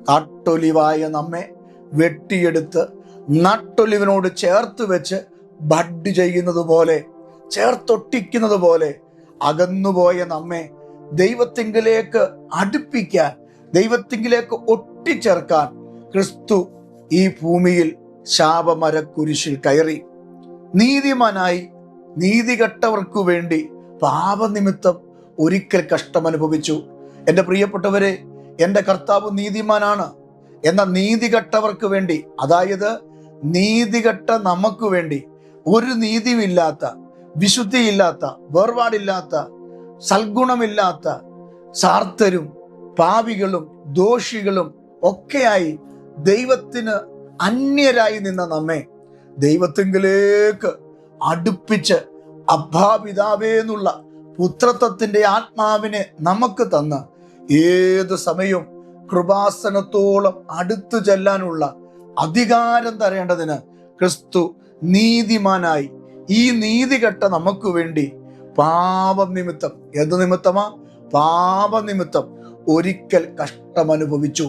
കാട്ടൊലിവായ നമ്മെ വെട്ടിയെടുത്ത് നട്ടൊലിവിനോട് ചേർത്ത് വെച്ച് ബഡ് ചെയ്യുന്നത് പോലെ, ചേർത്തൊട്ടിക്കുന്നത് പോലെ അകന്നുപോയ നമ്മെ ദൈവത്തിങ്കിലേക്ക് അടുപ്പിക്കാൻ, ദൈവത്തിങ്കിലേക്ക് ഒട്ടിച്ചേർക്കാൻ ക്രിസ്തു ഈ ഭൂമിയിൽ ശാപമരക്കുരിശിൽ കയറി. നീതിമാനായി നീതികെട്ടവർക്കു വേണ്ടി പാപനിമിത്തം ഒരിക്കൽ കഷ്ടമനുഭവിച്ചു. എൻ്റെ പ്രിയപ്പെട്ടവരെ, എൻ്റെ കർത്താവ് നീതിമാനാണ്. എന്നാൽ നീതികെട്ടവർക്ക് വേണ്ടി, അതായത് നീതികെട്ട നമുക്ക് വേണ്ടി, ഒരു നീതിയുമില്ലാത്ത, വിശുദ്ധിയില്ലാത്ത, വേർപാടില്ലാത്ത, സൽഗുണമില്ലാത്ത സാർത്തരും പാപികളും ദോഷികളും ഒക്കെയായി ദൈവത്തിന് അന്യരായി നിന്ന നമ്മെ ദൈവത്തിങ്കിലേക്ക് അടുപ്പിച്ച് അബ്ബാ എന്നുള്ള പുത്രത്വത്തിന്റെ ആത്മാവിനെ നമുക്ക് തന്ന് ഏത് സമയവും കൃപാസനത്തോളം അടുത്തു ചെല്ലാനുള്ള അധികാരം തരേണ്ടതിന് ക്രിസ്തു നീതിമാനായി ഈ നീതികെട്ട നമുക്ക് വേണ്ടി പാപം നിമിത്തം, എന്ത് നിമിത്തമാ? പാപനിമിത്തം ഒരിക്കൽ കഷ്ടമനുഭവിച്ചു.